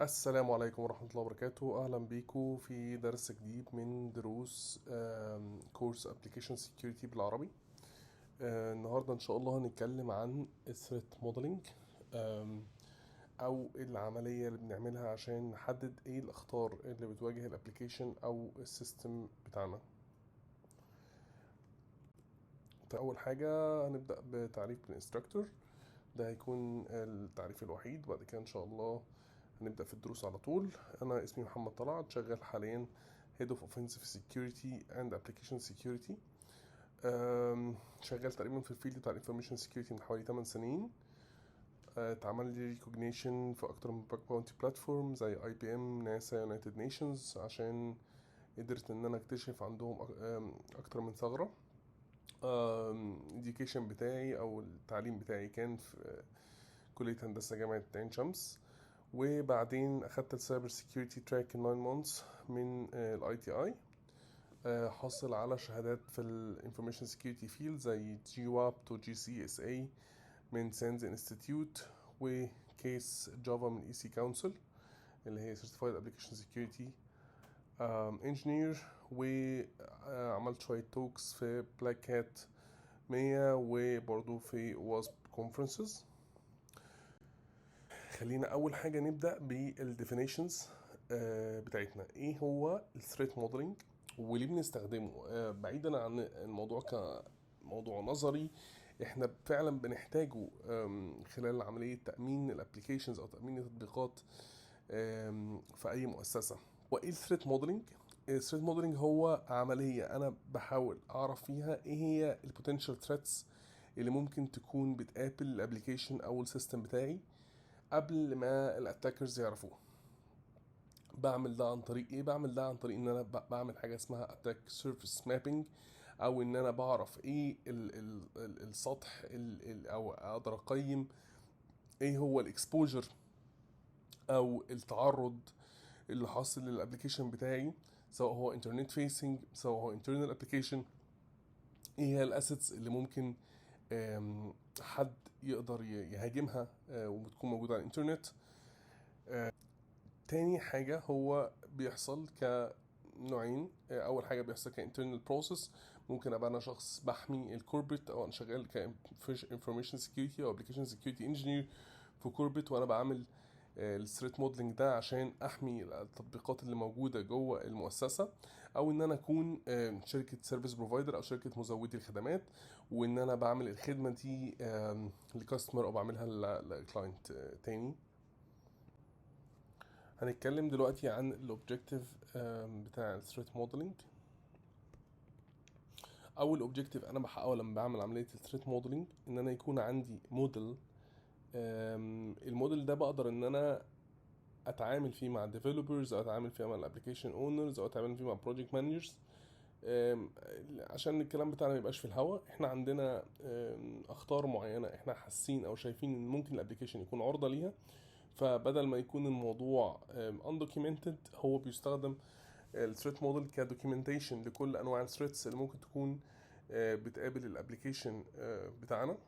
السلام عليكم ورحمة الله وبركاته. أهلا بيكم في درس جديد من دروس كورس Application Security بالعربي. النهاردة إن شاء الله هنتكلم عن Threat Modeling، أو العملية اللي بنعملها عشان نحدد إيه الأخطار اللي بتواجه الابليكيشن أو السيستم بتاعنا. فأول حاجة هنبدأ بتعريف الانستراكتور، ده هيكون التعريف الوحيد. وبعد كده إن شاء الله هنبدأ في الدروس على طول. أنا اسمي محمد طلعت، شغال حاليا Head of Offensive Security and Application Security. شغال تقريبا في الفيلد بتاع Information Security من حوالي 8 سنين. اتعمل لي recognition في أكتر من باك باونتي بلاتفورم زي IBM، ناسا، يونايتد نيشنز، عشان قدرت إن أنا أكتشف عندهم أكتر من ثغرة. education بتاعي أو التعليم بتاعي كان في كلية هندسة جامعة عين شمس، وبعدين اخدت السايبر سيكيورتي تراك 9 مونثs من الاي تي اي. حاصل على شهادات في الانفورميشن سيكيورتي فيلد زي جي واب تو جي سي اس اي من ساندز انستيتيوت، وكيس جافا من اي سي كونسل اللي هي سيرتيفايد ابلكيشن سيكيورتي انجينير. وعملت شوية توكس في بلاك هات 100 وبرضو في واسب كونفرنسز. خلينا اول حاجه نبدا بالديفينيشنز بتاعتنا. ايه هو الثريت موديلنج وليه بنستخدمه؟ بعيدا عن الموضوع كموضوع نظري، احنا فعلا بنحتاجه خلال عمليه تامين الابليكيشنز او تامين التطبيقات في اي مؤسسه. وايه الثريت موديلنج؟ الثريت موديلنج هو عمليه انا بحاول اعرف فيها ايه هي البوتنشال ثريتس اللي ممكن تكون بتقابل الابليكيشن او السيستم بتاعي قبل ما الاتاكرز يعرفوه. بعمل ده عن طريق ايه؟ بعمل ده عن طريق ان انا بعمل حاجه اسمها اتاك سيرفيس مابينج، او ان انا بعرف ايه ال السطح او اقدر اقيم ايه هو الاكسبوجر او التعرض اللي حاصل للابلكيشن بتاعي، سواء هو انترنت فيسنج سواء هو انترنال ابلكيشن. ايه هي الاسيتس اللي ممكن حد يقدر يهاجمها وبتكون موجوده على الانترنت. تاني حاجة هو بيحصل كنوعين. أول حاجة بيحصل كإنترنال بروسيس، ممكن أبقى أنا شخص بحمي الكوربريت أو أنا شغال كإنفورميشن سيكيورتي أو أبلكيشن سيكيورتي انجينير في كوربريت، وأنا بعمل الثريت موديلنج ده عشان أحمي التطبيقات اللي موجودة جوه المؤسسة، أو إن أنا أكون شركة سيرفيس بروفايدر أو شركة مزودي الخدمات، وإن أنا بعمل الخدمة دي لكاستمر أو بعملها لكلاينت تاني. هنتكلم دلوقتي عن الاوبجكتيف بتاع الثريت موديلنج. اول اوبجكتيف انا بحققه لما بعمل عمليه الثريت موديلنج ان انا يكون عندي موديل. الموديل ده بقدر ان انا اتعامل فيه مع ديفلوبرز، او اتعامل فيه مع الابلكيشن اونرز، او اتعامل فيه مع بروجكت مانجرز. عشان الكلام بتاعنا ما يبقاش في الهوا، احنا عندنا اخطار معينه احنا حاسين او شايفين ان ممكن الابلكيشن يكون عرضه ليها. فبدل ما يكون الموضوع undocumented، هو بيستخدم الثريت موديل كدوكيومنتيشن لكل انواع الثريتس اللي ممكن تكون بتقابل الابلكيشن بتاعنا.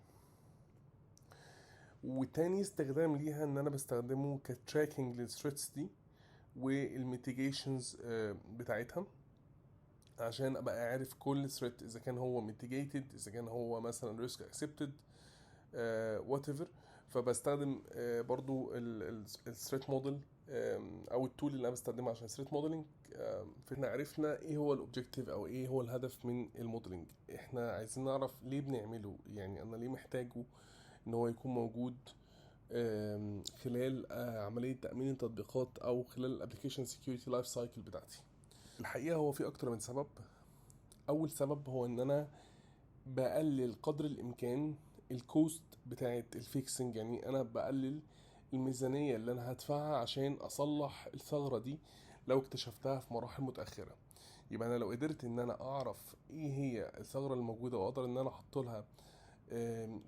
وتاني استخدام ليها ان انا بستخدمه كتراكنج للثريتس دي والميتيجيشنز بتاعتها، عشان ابقى عارف كل ثريت اذا كان هو ميتيجيتد، اذا كان هو مثلا ريسك اكسبتد، وات ايفر. فبستخدم برضو الثريت موديل او التول اللي انا بستخدمها عشان الثريت موديلنج. فاحنا عرفنا ايه هو الاوبجكتيف او ايه هو الهدف من الموديلنج. احنا عايزين نعرف ليه بنعمله، يعني انا ليه محتاجه ان هو يكون موجود خلال عملية تأمين التطبيقات او خلال الابلكيشن سيكيورتي لايف سايكل بتاعتي. الحقيقة هو في اكتر من سبب. اول سبب هو ان انا بقلل قدر الامكان الكوست بتاعت الفيكسنج، يعني انا بقلل الميزانية اللي انا هدفعها عشان اصلح الثغرة دي لو اكتشفتها في مراحل متأخرة. يبقى انا لو قدرت ان انا اعرف ايه هي الثغرة الموجودة واقدر ان انا احط لها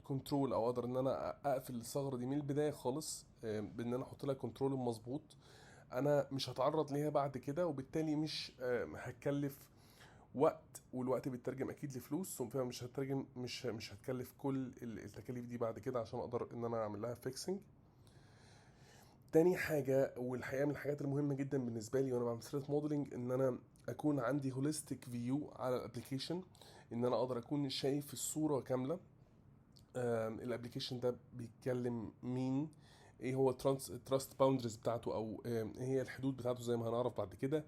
كنترول، او اقدر ان انا اقفل الثغرة دي من البداية خالص بان انا احط لها كنترول مظبوط، انا مش هتعرض ليها بعد كده، وبالتالي مش هتكلف وقت، والوقت بيترجم اكيد لفلوس، مش هترجم مش هتكلف كل التكاليف دي بعد كده عشان اقدر ان انا اعمل لها فيكسنج. تاني حاجة والحقيقة من الحاجات المهمة جدا بالنسبة لي وانا بعمل ثريت موديلنج، ان انا اكون عندي هوليستيك فيو على الابليكيشن، ان انا اقدر اكون شايف الصورة كاملة. الابليكيشن ده بيتكلم مين، ايه هو التراست باوندريز بتاعته، او ايه هي الحدود بتاعته زي ما هنعرف بعد كده.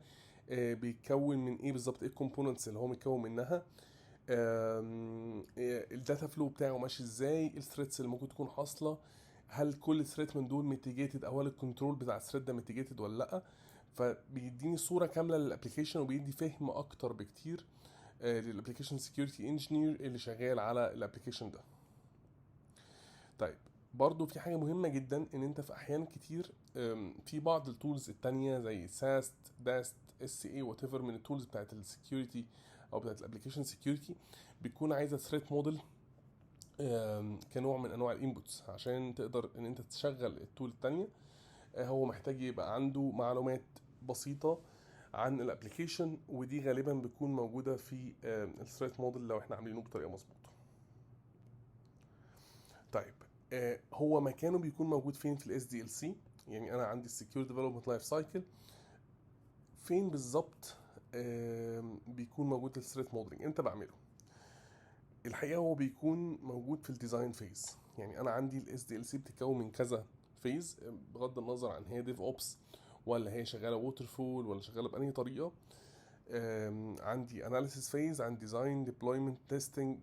بيتكون من ايه بالظبط، ايه الكومبوننتس اللي هو متكون منها. الداتا فلو بتاعه ماشي ازاي، الثريتس اللي ممكن تكون حاصله، هل كل ثريت من دول ميتيجيتد، او هل الكنترول بتاع الثريت ده ميتيجيتد ولا لا. فبيديني صوره كامله للابلكيشن، وبيدي فهم اكتر بكتير للابلكيشن سكيورتي انجينير اللي شغال على الابلكيشن ده. طيب، برضو في حاجه مهمه جدا، ان انت في احيان كتير في بعض التولز التانية زي ساست، داست، اس اي، وات ايفر، من التولز بتاعت السكيورتي او بتاعت الابلكيشن سكيورتي، بتكون عايزه ثريت موديل كنوع من انواع الانبوتس عشان تقدر ان انت تشغل التول التانية. هو محتاج يبقى عنده معلومات بسيطة عن الابلكيشن، ودي غالبا بتكون موجودة في الثريت موديل لو احنا عاملينه بطريقة مظبوطة. طيب، هو مكانه بيكون موجود فين في الاس دي ال سي؟ يعني انا عندي السكيور ديفلوبمنت لايف سايكل، فين بالظبط بيكون موجود الثريت موديلنج؟ امتى بعمله؟ الحقيقه هو بيكون موجود في الديزاين فيز. يعني انا عندي الاس دي ال سي بتتكون من كذا فيز، بغض النظر عن هي ديف اوبس ولا هي شغاله ووتر فول ولا شغاله بأنهي طريقه. عندي اناليسيس فيز، عندي ديزاين، ديبلويمنت، تيستنج،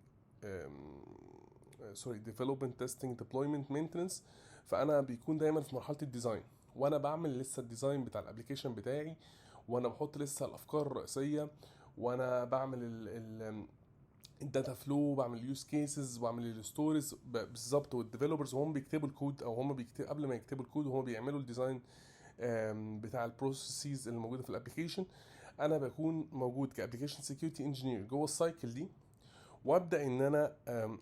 سوري، ديفلوبمنت، تيستنج، ديبلويمنت، مينتنس. فانا بيكون دايما في مرحله الديزاين، وانا بعمل لسه الديزاين بتاع الابلكيشن بتاعي، وانا بحط لسه الافكار الرئيسيه، وانا بعمل الداتا فلو، بعمل يوز كيسز، بعمل الستوريز بالظبط. والديفلوبرز وهم بيكتبوا الكود، او هم قبل ما يكتبوا الكود وهم بيعملوا الديزاين بتاع البروسيسز اللي موجوده في الابلكيشن، انا بكون موجود كابلكيشن سكيورتي انجينير جوه السايكل دي، وابدا ان انا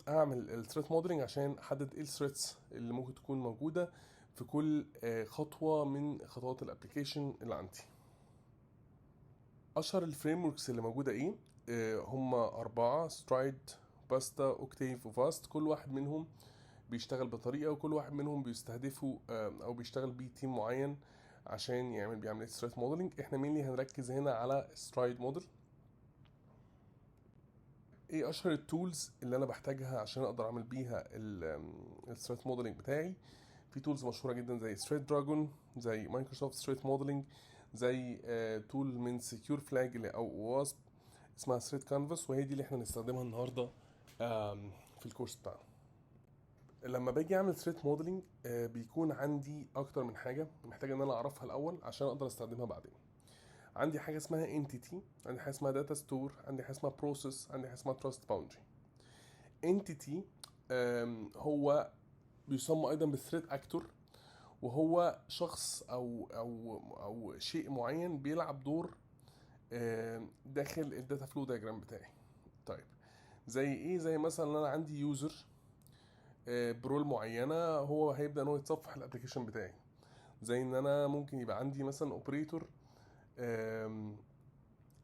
اعمل الثريت موديلنج عشان احدد ايه الثريتس اللي ممكن تكون موجوده في كل خطوه من خطوات الابلكيشن اللي عندي. اشهر الفريم وركس اللي موجوده ايه؟ هم 4: سترايد، باستا، اوكتيف، وفاست. كل واحد منهم بيشتغل بطريقه، وكل واحد منهم بيستهدفوا او بيشتغل بيه تيم معين عشان بيعمل ستريت موديلنج. احنا مينلي هنركز هنا على سترايد موديل. ايه اشهر التولز اللي انا بحتاجها عشان اقدر اعمل بيها الستريت موديلنج بتاعي؟ في تولز مشهوره جدا زي ستريت دراجون، زي مايكروسوفت ستريت موديلنج، زي تول من سكيور فلاج او واسب اسمها ثريد كانفاس، وهي دي اللي احنا هنستخدمها النهارده في الكورس بتاعنا. لما باجي اعمل ثريد موديلنج بيكون عندي اكتر من حاجه محتاج ان انا اعرفها الاول عشان اقدر استخدمها بعدين. عندي حاجه اسمها انتيتي، عندي حاجه اسمها داتا ستور، عندي حاجه اسمها بروسيس، عندي حاجه اسمها تراست باوندري. انتيتي هو بيسمى ايضا بالثريد اكتور، وهو شخص او شيء معين بيلعب دور داخل الداتا فلو دايجرام بتاعي. طيب، زي ايه؟ زي مثلا انا عندي يوزر برول معينه، هو هيبدا ان هو يتصفح الابلكيشن بتاعي. زي ان انا ممكن يبقى عندي مثلا اوبريتور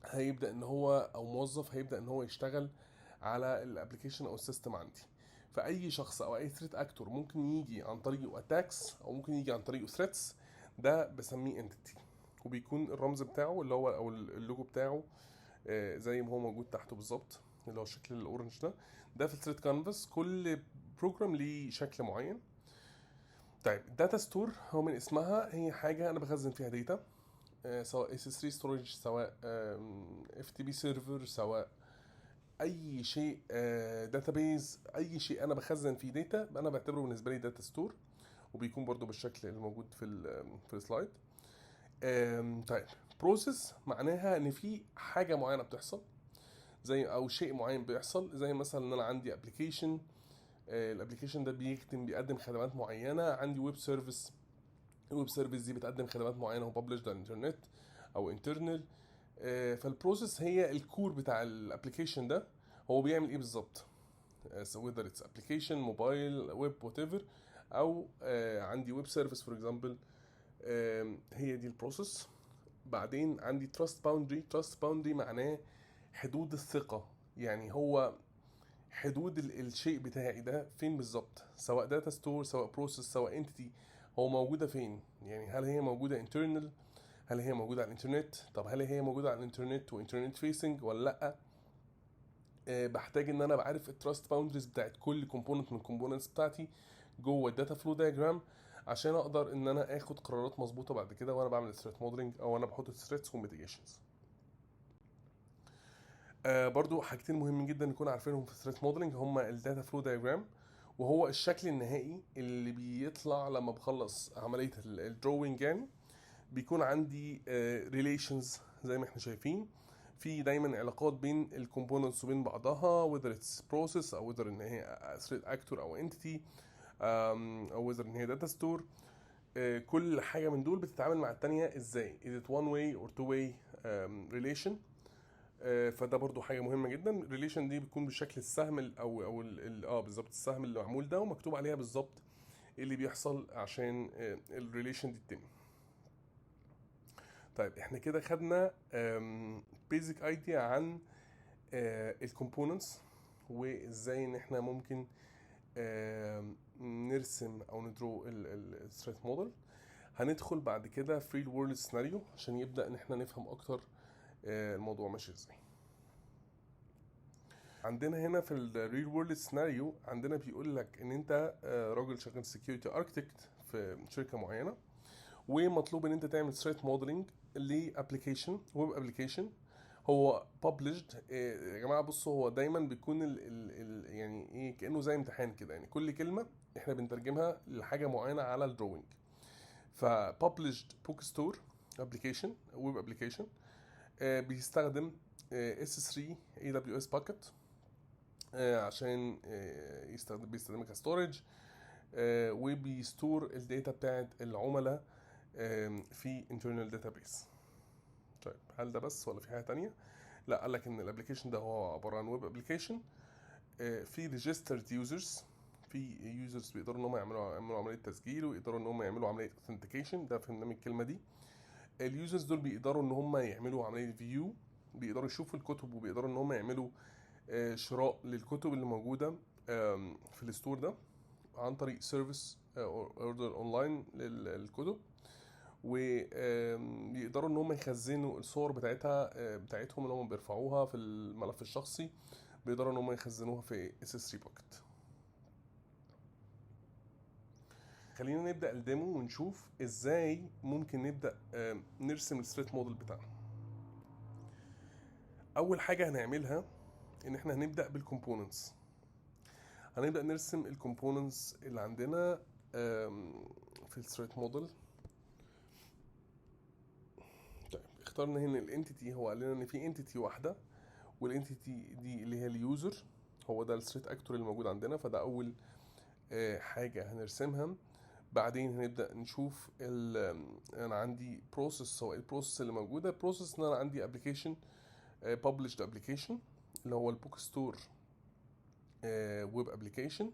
هيبدا ان هو، او موظف هيبدا ان هو يشتغل على الابلكيشن او السيستم عندي. فاي شخص او اي ثريت اكتور ممكن يجي عن طريقه اتاكس، او ممكن يجي عن طريقه ثريتس، ده بسميه انتيتي. وبيكون الرمز بتاعه اللي هو او اللوجو بتاعه زي ما هو موجود تحته بالظبط، اللي هو الشكل الاورنج ده. ده في الثريد كانفاس، كل بروجرام ليه شكل معين. طيب، الداتا ستور هو من اسمها هي حاجه انا بخزن فيها داتا، سواء اس اس 3 ستورج، سواء اف تي بي سيرفر، سواء اي شيء داتابيز، اي شيء انا بخزن فيه داتا انا بعتبره بالنسبه لي داتا ستور، وبيكون برضو بالشكل الموجود في السلايد. طيب، بروسيس معناها ان في حاجه معينه بتحصل، زي او شيء معين بيحصل، زي مثلا ان انا عندي ابلكيشن، الابلكيشن ده بيقدم خدمات معينه. عندي ويب سيرفيس، الويب سيرفيس دي بتقدم خدمات معينه وببلشد على الانترنت او انترنال. فالبروسيس هي الكور بتاع الابلكيشن ده، هو بيعمل ايه بالظبط، whether it's application موبايل ويب whatever، او عندي ويب سيرفيس فور اكزامبل. هي دي البروسيس. بعدين عندي تراست باوندري. تراست باوندري معناه حدود الثقة، يعني هو حدود الشيء بتاعي ده فين بالظبط، سواء داتا ستور، سواء بروسيس، سواء انتيتي، هو موجودة فين. يعني هل هي موجوده internal، هل هي موجوده على الانترنت، طب هل هي موجوده على الانترنت وانترنت فيسنج ولا لا. بحتاج ان انا ابقى عارف التراست باوندريز بتاعت كل كومبوننت من الكومبوننتس بتاعتي جوه الداتا فلو دايجرام، عشان اقدر ان انا اخد قرارات مظبوطه بعد كده وانا بعمل ثريت موديلنج او انا بحط ثريتس وميتيجيشنز. برضو حاجتين مهمين جدا نكون عارفينهم في الثريت موديلنج هما الداتا فلو دايجرام، وهو الشكل النهائي اللي بيطلع لما بخلص عمليه الدروينج. يعني بيكون عندي ريليشنز زي ما احنا شايفين، في دايما علاقات بين الكومبوننتس وبين بعضها whether it's process او whether ان هي thread actor او entity، او whether ان هي data store. كل حاجه من دول بتتعامل مع التانية ازاي، is it one way or two way relation. فده برضو حاجه مهمه جدا. الريليشن دي بتكون بالشكل السهم بالظبط السهم اللي معمول ده ومكتوب عليها بالظبط اللي بيحصل عشان الريليشن دي تتم. طيب احنا كده خدنا بيزك ايديا عن الكومبوننتس وازاي ان احنا ممكن نرسم او ندرو الثريت موديل. هندخل بعد كده في ريل وورلد سيناريو عشان يبدا ان احنا نفهم اكتر الموضوع ماشي ازاي. عندنا هنا في الريل وورلد سيناريو عندنا بيقول لك ان انت راجل شغال سكيورتي اركتكت في شركه معينه، ومطلوب ان انت تعمل ثريت موديلنج لابلكيشن ويب ابلكيشن هو published. يا جماعه بصوا، هو دايما بيكون يعني ايه كانه زي امتحان كده، يعني كل كلمه احنا بنترجمها لحاجه معينه على الدروينج. فpublished book store application ويب ابلكيشن بيستخدم S3 AWS باكيت عشان بيستخدمها كستورج، وبيستور الداتا بتاعت العملاء في internal database. طيب هل ده بس ولا في حاجه تانية؟ لا، قال لك ان الابلكيشن ده هو عباره عن ويب ابلكيشن في ريجسترد يوزرز، في يوزرز بيقدروا ان هم يعملوا عمليه تسجيل ويقدروا ان هم يعملوا عمليه اوثنتيكيشن. ده فهمنا من الكلمه دي. اليوزرز دول بيقدروا ان هم يعملوا عمليه فيو، بيقدروا يشوفوا الكتب وبيقدروا ان هم يعملوا شراء للكتب اللي موجوده في الستور ده عن طريق سيرفيس اوردر اونلاين للكتب، ويقدروا ان هم يخزنوا الصور بتاعتهم اللي هم بيرفعوها في الملف الشخصي، بيقدروا ان هم يخزنوها في S3 باكت. خلينا نبدا الديمو ونشوف ازاي ممكن نبدا نرسم الثريت موديل بتاعنا. اول حاجه هنعملها ان احنا هنبدا بالكومبوننتس. هنبدا نرسم الكومبوننتس اللي عندنا في الثريت موديل. طيب اخترنا هنا الانتيتي، هو قال لنا ان في انتيتي واحده، والانتيتي دي اللي هي اليوزر، هو ده الثريت اكتور اللي موجود عندنا. فده اول حاجه هنرسمها. بعدين هنبدا نشوف انا عندي بروسيس، سواء البروسيس اللي موجوده بروسيس ان انا عندي ابلكيشن published ابلكيشن اللي هو البوك ستور ويب ابلكيشن.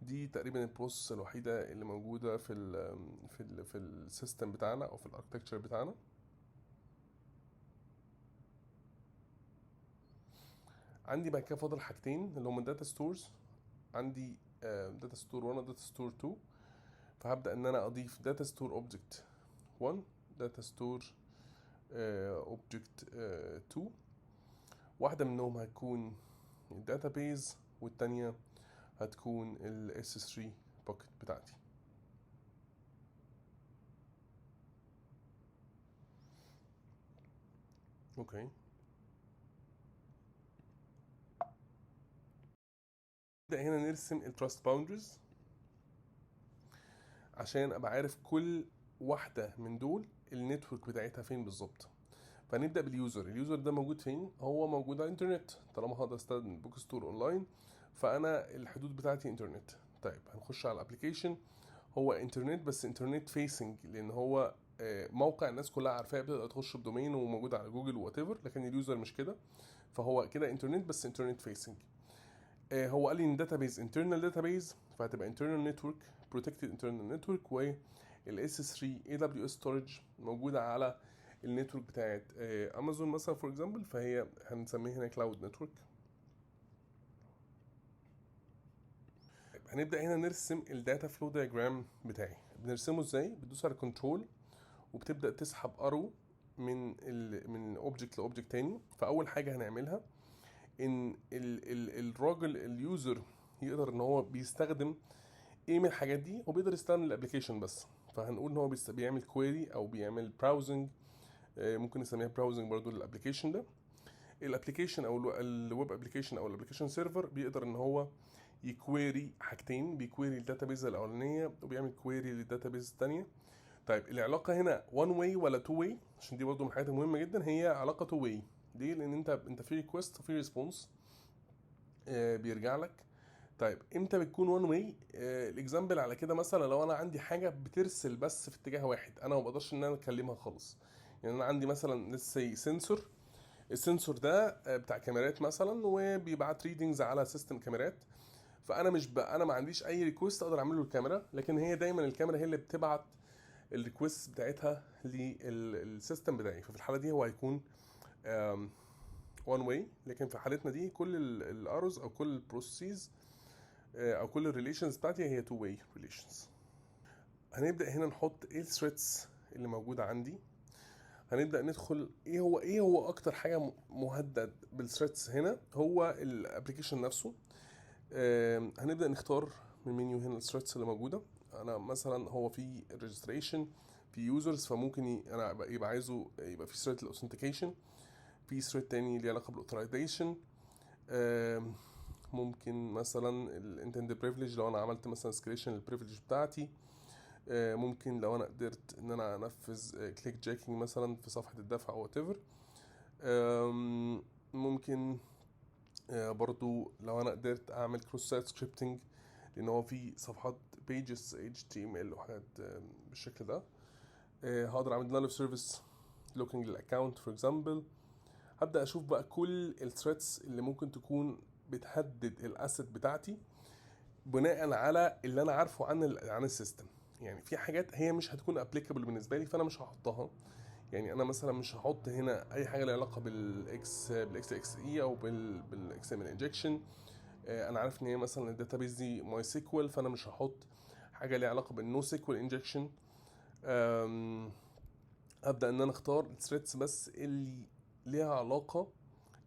دي تقريبا البروسيس الوحيده اللي موجوده في السيستم بتاعنا او في الاركتكتشر بتاعنا. عندي بعد كده فاضل حاجتين اللي هم الداتا ستورز. عندي داتا ستور 1 وداتا ستور 2، فهبدا ان انا اضيف داتا ستور اوبجكت 1 داتا ستور اوبجكت 2. واحده منهم هتكون الداتابيز والتانية هتكون ال S3 باكت بتاعتي. اوكي، نبدأ هنا نرسم التراست باوندريز عشان ابقى عارف كل واحدة من دول النتورك بتاعتها فين بالظبط. فنبدأ باليوزر. اليوزر ده موجود فين؟ هو موجود على الانترنت. طالما هقدر استخدم بوك ستور اونلاين فانا الحدود بتاعتي انترنت. طيب هنخش على الابلكيشن. هو انترنت بس انترنت فيسنج، لان هو موقع الناس كلها عارفاه، بتقدر تخش بدومين وموجود على جوجل وات ايفر، لكن اليوزر مش كده. فهو كده انترنت بس انترنت فيسنج. هو قال لي ان داتابيز انترنال داتابيز، فهتبقى انترنال نتورك بروتكتد انترنال نتورك، والاس 3 اي دبليو اس ستورج موجوده على النتورك بتاعت امازون مثلا فور اكزامبل، فهي هنسميها هنا كلاود نتورك. هنبدا هنا نرسم الداتا فلو دايجرام بتاعي. بنرسمه ازاي؟ بتدوس على كنترول وبتبدا تسحب ارو من اوبجكت لاوبجكت تاني. فاول حاجه هنعملها ان الراجل اليوزر يقدر ان هو بيستخدم ايه من الحاجات دي، هو بيقدر يستخدم الابلكيشن بس. فهنقول ان هو بيعمل كويري او بيعمل براوزنج، ممكن نسميها براوزنج برضو للابلكيشن ده. الابلكيشن او الويب ابلكيشن او الابلكيشن سيرفر بيقدر ان هو يكويري حاجتين، بيكويري الداتابيز الاولانيه وبيعمل كويري للداتابيز الثانيه. طيب العلاقه هنا وان واي ولا تو واي؟ عشان دي برضو من الحاجات المهمه جدا، هي علاقه تو واي. ليه؟ لان انت في ريكوست وفي ريسبونس بيرجع لك. طيب امتى بتكون وان واي؟ الاكزامبل على كده مثلا لو انا عندي حاجه بترسل بس في اتجاه واحد، انا ما بقدرش ان انا اكلمها خالص. يعني انا عندي مثلا لسه سنسور، السنسور ده بتاع كاميرات مثلا وبيبعت ريدنجز على سيستم كاميرات. فانا مش انا ما عنديش اي ريكوست اقدر اعمله للكاميرا، لكن هي دايما الكاميرا هي اللي بتبعت الريكوست بتاعتها للسيستم بتاعي. ففي الحاله دي هو هيكون وان واي. لكن في حالتنا دي كل الاروز او كل البروسيس او كل الريليشنز بتاعتي هي تو واي ريليشنز. هنبدا هنا نحط ايه الثريتس اللي موجوده عندي. هنبدا ندخل ايه هو اكتر حاجه مهدد بالثريتس هنا، هو الابلكيشن نفسه. هنبدا نختار من منيو هنا الثريتس اللي موجوده. انا مثلا هو في ريجستريشن، في يوزرز، فممكن انا يبقى عايزه يبقى في ثريت الاوثنتيكيشن، في ثريت تاني ليه علاقه بالاوثرايزيشن. ممكن مثلا الانتند بريفليج لو انا عملت مثلا سكريشن للبريفليج بتاعتي. ممكن لو انا قدرت ان انا انفذ كليك جاكينج مثلا في صفحه الدفع او وات ايفر. ممكن برضو لو انا قدرت اعمل كروس سايت سكريبتنج، لان هو في صفحات pages HTML وحاجات بالشكل ده. هقدر اعمل denial of service looking للاكونت فور اكزامبل. هبدا اشوف بقى كل الثريتس اللي ممكن تكون بتهدد الاسيت بتاعتي بناء على اللي انا عارفه عن السيستم. يعني في حاجات هي مش هتكون ابليكابل بالنسبه لي فانا مش هحطها. يعني انا مثلا مش هحط هنا اي حاجه لها علاقه بالاكس اكس اي او بالاكس ام ال انجكشن. انا عارف ان هي مثلا الداتابيز دي ماي سيكوال، فانا مش هحط حاجه ليها علاقه بالنو سيكوال انجكشن. ابدا ان انا اختار الثريتس بس اللي ليها علاقه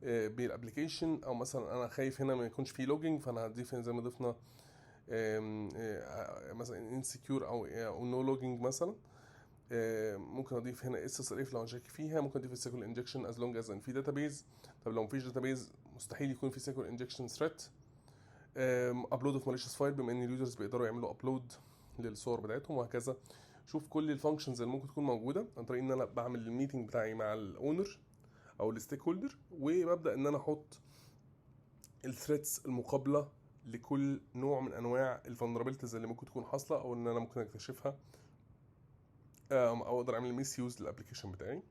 بالابلكيشن. او مثلا انا خايف هنا ما يكونش فيه لوجينج، فانا هضيف هنا زي ما ضفنا مثلا انسكيور او نو لوجينج مثلا. ممكن اضيف هنا اس ار اف لو انا شاكك فيها. ممكن اضيف السيكول انجكشن از لونج از ان في داتابيز. طب لو مفيش داتابيز مستحيل يكون في سيكول انجكشن ثريت. ابلود اوف ماليشيس فايل، بما ان اليوزرز بيقدروا يعملوا ابلود للصور بتاعتهم وهكذا. شوف كل الفانكشنز اللي ممكن تكون موجوده عن طريق ان انا بعمل الميتنج بتاعي مع الاونر او الستيك هولدر، وببدا ان انا احط الثريتس المقابله لكل نوع من انواع الفولنربيلتيز اللي ممكن تكون حاصله او ان انا ممكن اكتشفها، او اقدر اعمل ميس يوز للابلكيشن بتاعي.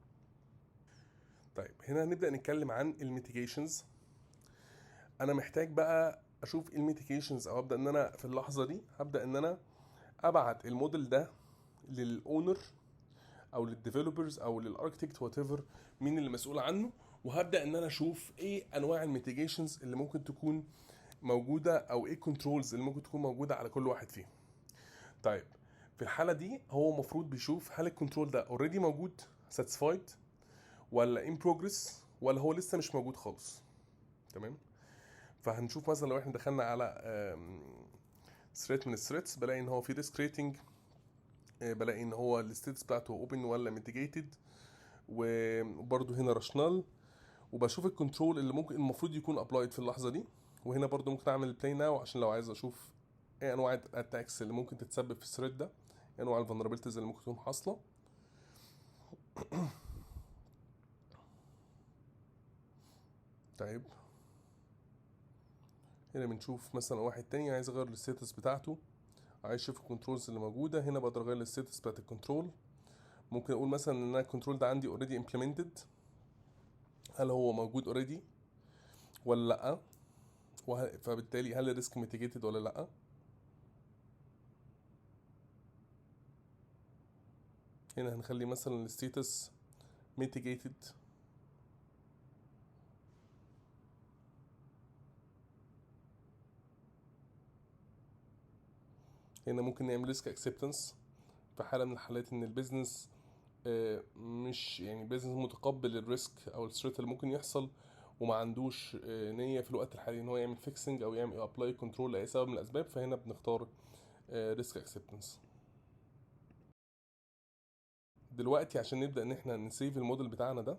طيب هنا هنبدا نتكلم عن الميتيجيشنز. انا محتاج بقى اشوف الميتيجيشنز، او ابدا ان انا في اللحظه دي هبدا ان انا ابعت الموديل ده للاونر او للديفلوبرز او للاركتكت وات ايفر مين اللي مسؤول عنه. وهبدا ان انا اشوف ايه انواع الميتيجيشنز اللي ممكن تكون موجوده، او ايه كنترولز اللي ممكن تكون موجوده على كل واحد فيهم. طيب في الحاله دي هو المفروض بيشوف هل الكنترول ده اوريدي موجود ساتسفايد، ولا ان بروجريس، ولا هو لسه مش موجود خالص. تمام. فهنشوف مثلا لو احنا دخلنا على ثريت من الثريتس، بلاقي ان هو في ريسك ريتنج، بلاقي ان هو الستيتس بتاعته اوبن ولا ميتيجيتد، وبرده هنا راشنال. وبشوف الكنترول اللي ممكن المفروض يكون ابلايد في اللحظه دي. وهنا برده ممكن اعمل بلاي ناو عشان لو عايز اشوف ايه انواع الاتاكس اللي ممكن تتسبب في الثريد ده، ايه انواع الفولنربيلتيز اللي ممكن تكون حاصله. طيب هنا بنشوف مثلا واحد تاني عايز اغير الستاتس بتاعته، عايز اشوف الكنترولز اللي موجوده. هنا بقدر اغير الستاتس بتاعت الكنترول. ممكن اقول مثلا ان انا الكنترول ده عندي اوريدي امبلمنتد، هل هو موجود اوريدي ولا لا، فبالتالي هل الريسك ميتيجيتد ولا لا. هنا هنخلي مثلا الستاتس ميتيجيتد. هنا ممكن نعمل ريسك اكسبتنس، في حاله من الحالات ان البيزنس مش يعني بيزنس متقبل الريسك او الثريت اللي ممكن يحصل، وما عندوش نيه في الوقت الحالي ان هو يعمل فيكسنج او يعمل ابلاي كنترول لاي سبب من الاسباب، فهنا بنختار ريسك اكسبتنس. دلوقتي عشان نبدا ان احنا نسيف الموديل بتاعنا ده،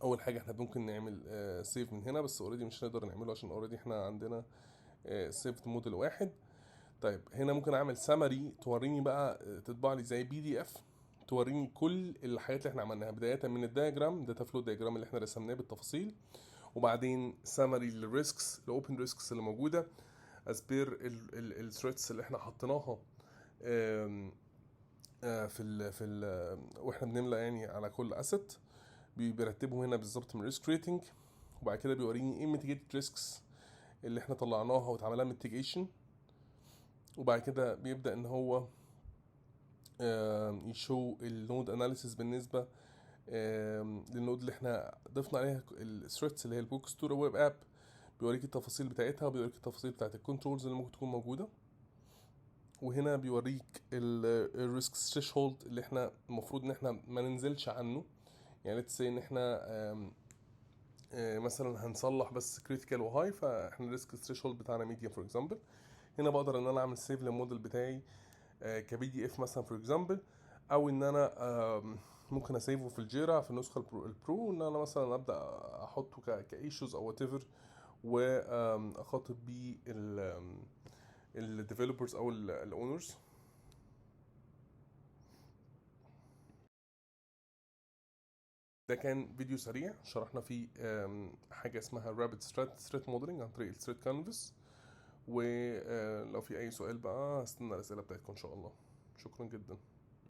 اول حاجه احنا ممكن نعمل سيف من هنا، بس اوريدي مش هنقدر نعمله عشان اوريدي احنا عندنا سيفت موديل واحد. طيب هنا ممكن اعمل سمري توريني بقى، تطبع لي زي PDF توريني كل الحاجات اللي احنا عملناها، بدايه من الدايجرام، داتا فلو دايجرام اللي احنا رسمناه بالتفاصيل، وبعدين سمري للريسكس، الاوبن ريسكس اللي موجوده از بير الثريتس اللي احنا حطيناها واحنا بنملى يعني على كل اسيت، بيرتبهم هنا بالظبط من ريسك ريتنج. وبعد كده بيوريني ايه ميتيجيتد ريسكس اللي احنا طلعناها واتعمل لها ميتيجيشن، وبعد كده بيبدا ان هو يشو النود اناليسيس بالنسبه للنود اللي احنا ضفنا عليها الثريتس اللي هي البوك ستور ويب اب، بيوريك التفاصيل بتاعتها وبيوريك التفاصيل بتاعت الكنترولز اللي ممكن تكون موجوده. وهنا بيوريك الريسك ثريشولد اللي احنا المفروض ان احنا ما ننزلش عنه، يعني ليتس سي ان احنا مثلا هنصلح بس كريتيكال وهاي، فاحنا الريسك ثريشولد بتاعنا ميديوم فور اكزامبل. هنا بقدر ان انا اعمل سيف للموديل بتاعي كPDF مثلا فور اكزامبل، او ان انا ممكن اسيفه في الجيرا في النسخه البرو، ان انا مثلا ابدا احطه كايشوز او وات ايفر، واخاطب بيه الديفلوبرز او الاونرز. ده كان فيديو سريع شرحنا فيه حاجه اسمها رابid ثريت موديلنج عن طريق الثريت كانفاس، ولو في اي سؤال بقى هستنى الاسئله بتاعتكم ان شاء الله. شكرا جدا.